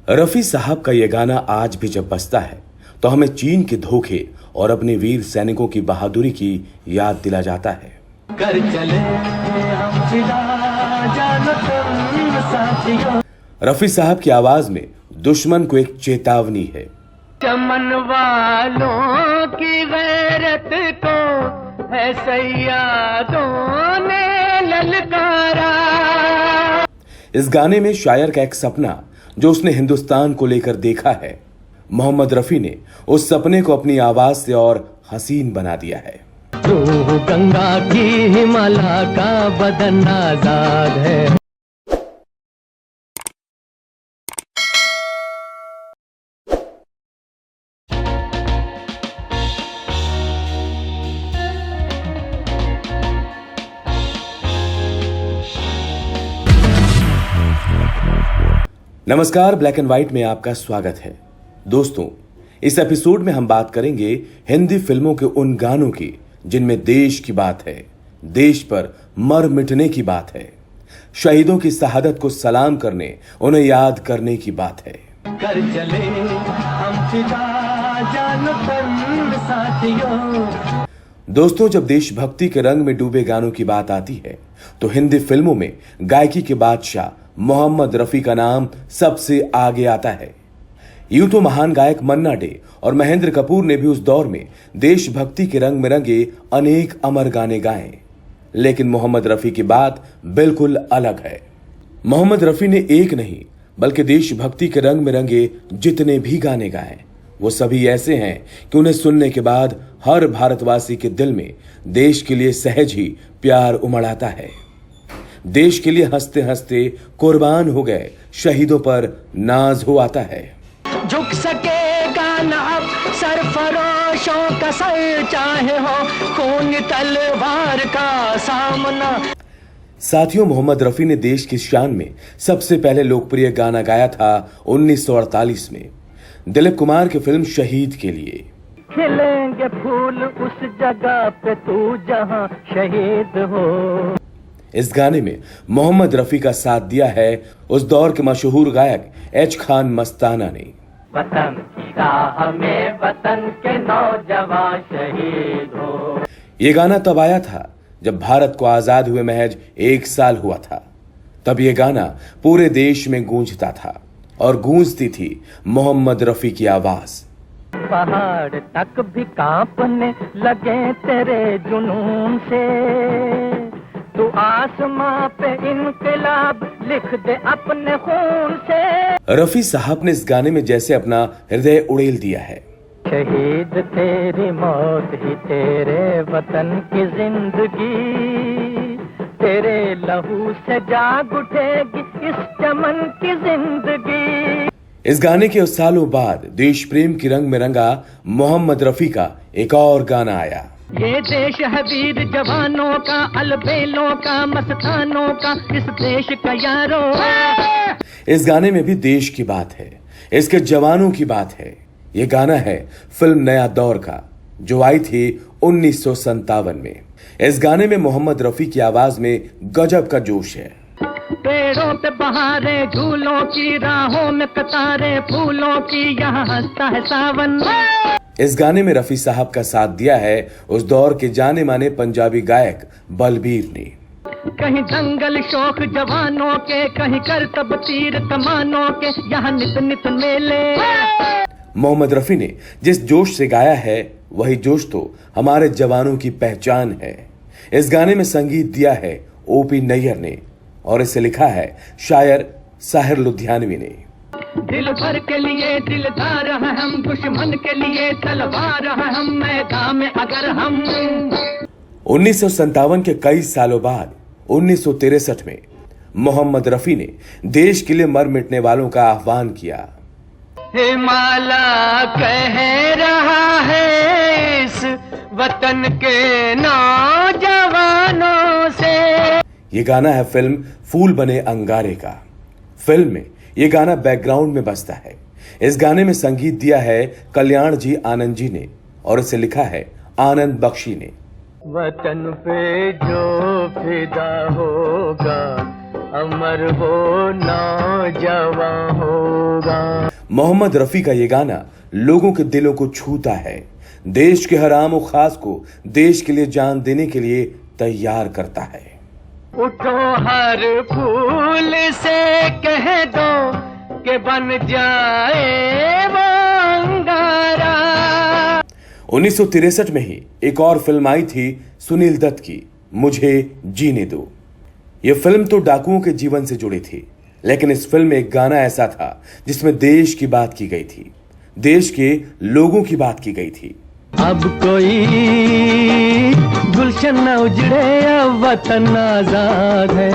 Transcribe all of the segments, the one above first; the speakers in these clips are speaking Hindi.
रफी साहब का यह गाना आज भी जब बजता है तो हमें चीन के धोखे और अपने वीर सैनिकों की बहादुरी की याद दिला जाता है। कर चले हम फिदा, जानो तुम साथियों। रफी साहब की आवाज में दुश्मन को एक चेतावनी है। चमन वालों की गैरत को है सैयादों ने ललकारा। इस गाने में शायर का एक सपना जो उसने हिंदुस्तान को लेकर देखा है, मोहम्मद रफी ने उस सपने को अपनी आवाज से और हसीन बना दिया है। तू गंगा की हिमालय का बदन आजाद है। नमस्कार, ब्लैक एंड व्हाइट में आपका स्वागत है। दोस्तों, इस एपिसोड में हम बात करेंगे हिंदी फिल्मों के उन गानों की जिनमें देश की बात है, देश पर मर मिटने की बात है, शहीदों की शहादत को सलाम करने, उन्हें याद करने की बात है। कर चले हम फिदा, जानो तुम साथियों। दोस्तों, जब देशभक्ति के रंग में डूबे गानों की बात आती है तो हिंदी फिल्मों में गायकी के बादशाह मोहम्मद रफी का नाम सबसे आगे आता है। यूं तो महान गायक मन्ना डे और महेंद्र कपूर ने भी उस दौर में देशभक्ति के रंग में रंगे अनेक अमर गाने गाए, लेकिन मोहम्मद रफी की बात बिल्कुल अलग है। मोहम्मद रफी ने एक नहीं बल्कि देशभक्ति के रंग में रंगे जितने भी गाने गाए वो सभी ऐसे हैं कि उन्हें सुनने के बाद हर भारतवासी के दिल में देश के लिए सहज ही प्यार उमड़ आता है। देश के लिए हंसते हंसते कुर्बान हो गए शहीदों पर नाज हो आता है। झुक सकेगा ना अब सरफरोशों का सर, चाहे हो खून तलवार का सामना। साथियों, मोहम्मद रफी ने देश की शान में सबसे पहले लोकप्रिय गाना गाया था 1948 में दिलीप कुमार की फिल्म शहीद के लिए। खिलेंगे फूल उस जगह पे तू जहां शहीद हो। इस गाने में मोहम्मद रफी का साथ दिया है उस दौर के मशहूर गायक एच खान मस्ताना ने। वतन की राह में वतन के नौजवान शहीद हो। ये गाना तब आया था जब भारत को आजाद हुए महज 1 साल हुआ था। तब ये गाना पूरे देश में गूंजता था और गूंजती थी मोहम्मद रफी की आवाज। पहाड़ तक भी कांपने लगे तेरे जुनून से, तू आसमां पे इनकलाब लिख दे अपने खून से। रफी साहब ने इस गाने में जैसे अपना हृदय उड़ेल दिया है। शहीद तेरी मौत ही तेरे वतन की जिंदगी, तेरे लहू से जाग उठेगी इस चमन की जिंदगी। इस गाने के सालों बाद देश प्रेम की रंग में रंगा मोहम्मद रफी का एक और गाना आया। ये देश है वीर जवानों का, अलबेलों का, मस्तानों का, इस देश का यारो। इस गाने में भी देश की बात है, इसके जवानों की बात है। ये गाना है फिल्म नया दौर का जो आई थी 1957 में। इस गाने में मोहम्मद रफी की आवाज में गजब का जोश है। पेड़ों पे बहारें झूलों की, राहों में कतारें फूलों की, यहाँ हंसता है सावन। इस गाने में रफी साहब का साथ दिया है उस दौर के जाने माने पंजाबी गायक बलबीर ने। कहीं दंगल शौक जवानों के, कहीं करतब तीर कमानों के, यहाँ नित नित मेले। मोहम्मद रफी ने जिस जोश से गाया है वही जोश तो हमारे जवानों की पहचान है। इस गाने में संगीत दिया है ओपी नैयर ने और इसे लिखा है शायर साहिर लुधियानवी ने। दिल भर के लिए दिलदार है हम, दुश्मन के लिए तलवार है हम, मैदान में अगर हम। 1957 के कई सालों बाद 1963 में मोहम्मद रफी ने देश के लिए मर मिटने वालों का आह्वान किया। हिमालय कह रहा है इस वतन के नौजवानों से। ये गाना है फिल्म फूल बने अंगारे का। फिल्म में ये गाना बैकग्राउंड में बजता है। इस गाने में संगीत दिया है कल्याण जी आनंद जी ने और इसे लिखा है आनंद बख्शी ने। वतन पे जो फिदा होगा अमर वो नौजवान होगा। मोहम्मद रफी का ये गाना लोगों के दिलों को छूता है, देश के हर आम और खास को देश के लिए जान देने के लिए तैयार करता है। उठो हर फूल से कह दो कि बन जाए वो अंगारा। 1963 में ही एक और फिल्म आई थी सुनील दत्त की, मुझे जीने दो। यह फिल्म तो डाकुओं के जीवन से जुड़ी थी, लेकिन इस फिल्म में एक गाना ऐसा था जिसमें देश की बात की गई थी, देश के लोगों की बात की गई थी। अब कोई गुलशन न उजड़े, अब वतन आजाद है।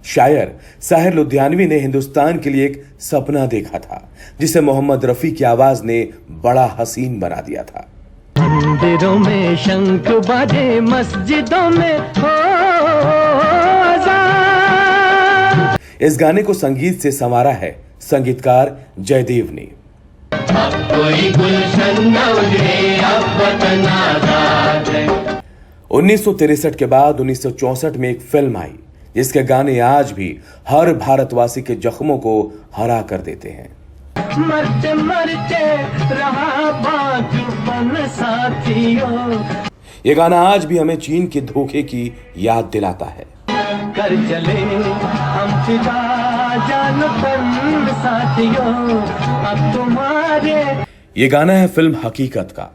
शायर साहिर लुधियानवी ने हिंदुस्तान के लिए एक सपना देखा था, जिसे मोहम्मद रफी की आवाज ने बड़ा हसीन बना दिया था। मंदिरों में शंख बाजे, मस्जिदों में हो अज़ान। इस गाने को संगीत से संवारा है संगीतकार जयदेव ने। अब कोई गुलशन न उजड़े, अब वतन आजाद है। 1963 के बाद 1964 में एक फिल्म आई जिसके गाने आज भी हर भारतवासी के जख्मों को हरा कर देते हैं। मरते मरते रहा बाजुबन साथियों। ये गाना आज भी हमें चीन के धोखे की याद दिलाता है। कर चले हम फिदा जान तन साथियों, अब तुम्हारे। ये गाना है फिल्म हकीकत का।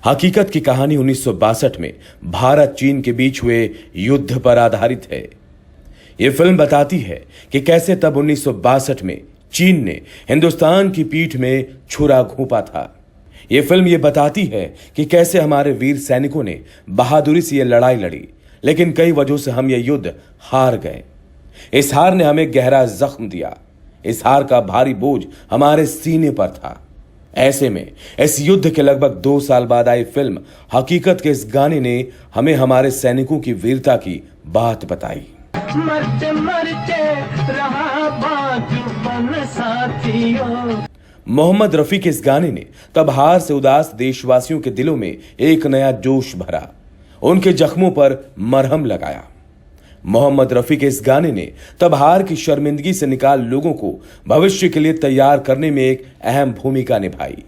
हकीकत की कहानी 1962 में भारत चीन के बीच हुए युद्ध पर आधारित है। यह फिल्म बताती है कि कैसे तब 1962 में चीन ने हिंदुस्तान की पीठ में छुरा घोंपा था। यह फिल्म यह बताती है कि कैसे हमारे वीर सैनिकों ने बहादुरी से यह लड़ाई लड़ी, लेकिन कई वजहों से हम यह युद्ध हार गए। इस हार ने हमें गहरा जख्म दिया। इस हार का भारी बोझ हमारे सीने पर था। ऐसे में इस युद्ध के लगभग 2 साल बाद आई फिल्म हकीकत के इस गाने ने हमें हमारे सैनिकों की वीरता की बात बताई। मरते मरते रहा बाजुबन साथियों। मोहम्मद रफी के इस गाने ने तब हार से उदास देशवासियों के दिलों में एक नया जोश भरा, उनके जख्मों पर मरहम लगाया। मोहम्मद रफी के इस गाने ने तब हार की शर्मिंदगी से निकाल लोगों को भविष्य के लिए तैयार करने में एक अहम भूमिका निभाई।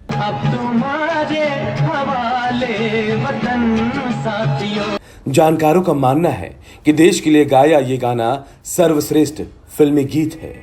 अब तुम्हारे हवाले वतन साथियों। जानकारों का मानना है कि देश के लिए गाया ये गाना सर्वश्रेष्ठ फिल्मी गीत है।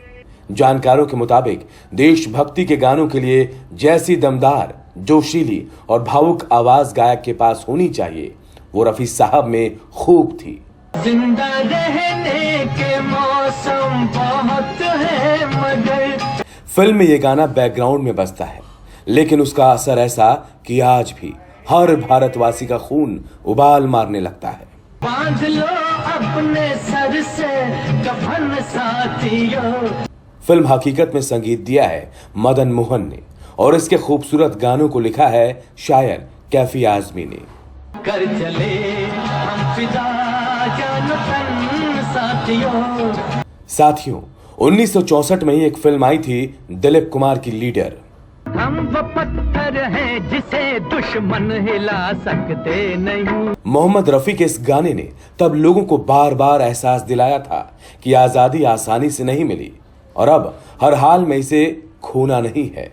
जानकारों के मुताबिक देशभक्ति के गानों के लिए जैसी दमदार, जोशीली और भावुक आवाज गायक के पास होनी चाहिए, वो रफी साहब में खूब थी। जिंदा रहने के मौसम बहुत है, मगर फिल्म में यह गाना बैकग्राउंड में बजता है, लेकिन उसका असर ऐसा कि आज भी हर भारतवासी का खून उबाल मारने लगता है। बांध लो अपने सर से कफन साथियों। फिल्म हकीकत में संगीत दिया है मदन मोहन ने और इसके खूबसूरत गानों को लिखा है शायर कैफी आजमी ने। कर चले हम फिदा जान तन साथियों। साथियों, 1964 में ही एक फिल्म आई थी दिलीप कुमार की लीडर। हम वो पत्थर हैं जिसे दुश्मन हिला सकते नहीं। मोहम्मद रफी के इस गाने ने तब लोगों को बार बार एहसास दिलाया था कि आजादी आसानी से नहीं मिली और अब हर हाल में इसे खोना नहीं है।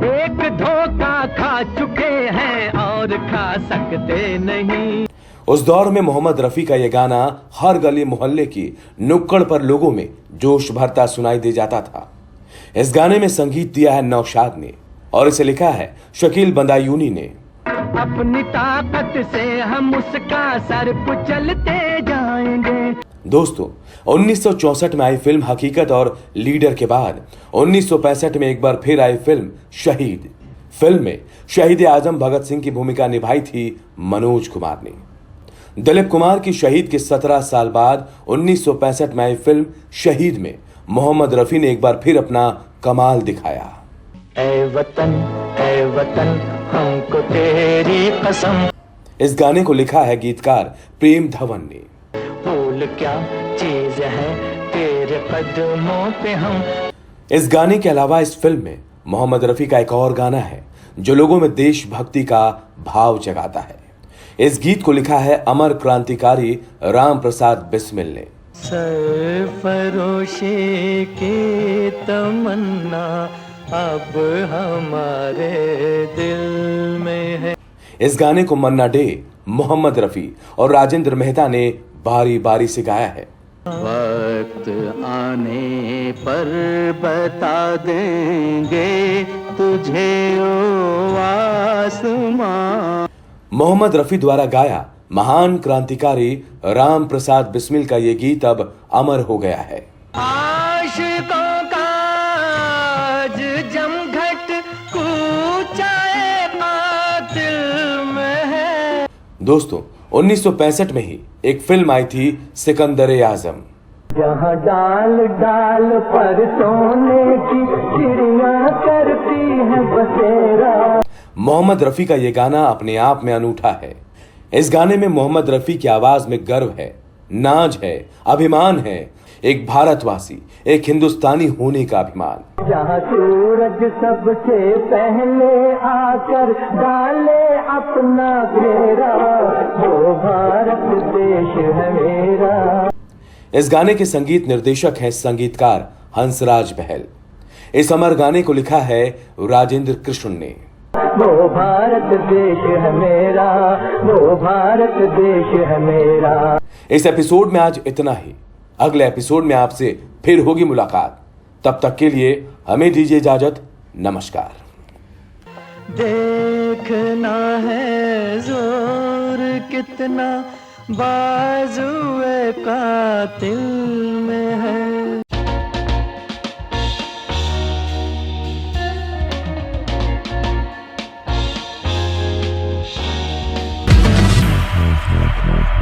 एक धोखा खा चुके हैं और खा सकते नहीं। उस दौर में मोहम्मद रफी का यह गाना हर गली मोहल्ले की नुक्कड़ पर लोगों में जोश भरता सुनाई दे जाता था। इस गाने में संगीत दिया है नौशाद ने और इसे लिखा है शकील बंदायूनी ने। अपनी ताकत से हम उसका सर कुचलते जाएंगे। दोस्तों, 1964 में आई फिल्म हकीकत और लीडर के बाद 1965 में एक बार फिर आई फिल्म शहीद। फिल्म में शहीद आजम भगत सिंह की भूमिका निभाई थी मनोज कुमार ने। दिलीप कुमार की शहीद के 17 साल बाद 1965 में आई फिल्म शहीद में मोहम्मद रफी ने एक बार फिर अपना कमाल दिखाया। ऐ वतन हमको तेरी कसम। इस गाने को लिखा है गीतकार प्रेम धवन ने। फूल क्या चीज है तेरे कदमों पे हम। इस गाने के अलावा इस फिल्म में मोहम्मद रफी का एक और गाना है जो लोगों में देशभक्ति का भाव जगाता है। इस गीत को लिखा है अमर क्रांतिकारी राम प्रसाद बिस्मिल ने। सरफरोशे के तमन्ना अब हमारे दिल में है। इस गाने को मन्ना डे, मोहम्मद रफी और राजेंद्र मेहता ने बारी बारी से गाया है। वक्त आने पर बता देंगे तुझे ओ आसमां। मोहम्मद रफी द्वारा गाया महान क्रांतिकारी राम प्रसाद बिस्मिल का ये गीत अब अमर हो गया है। आशिकों का आज जमघट कूचाए कातिल में है। दोस्तों 1965 में ही एक फिल्म आई थी सिकंदर आजम। जहाँ डाल डाल पर सोने की चिड़िया करती है बसेरा। मोहम्मद रफी का ये गाना अपने आप में अनूठा है। इस गाने में मोहम्मद रफी की आवाज में गर्व है, नाज है, अभिमान है, एक भारतवासी, एक हिंदुस्तानी होने का अभिमान। जहाँ सूरज सबसे पहले आकर डाले अपना घेरा, वो भारत देश है मेरा। इस गाने के संगीत निर्देशक हैं संगीतकार हंसराज बहल। इस अमर गाने को लिखा है राजेंद्र कृष्ण ने। वो भारत देश है मेरा, वो भारत देश है मेरा। इस एपिसोड में आज इतना ही। अगले एपिसोड में आपसे फिर होगी मुलाकात। तब तक के लिए हमें दीजिए इजाजत। नमस्कार। देखना है जोर कितना बाजुए कातिल में है।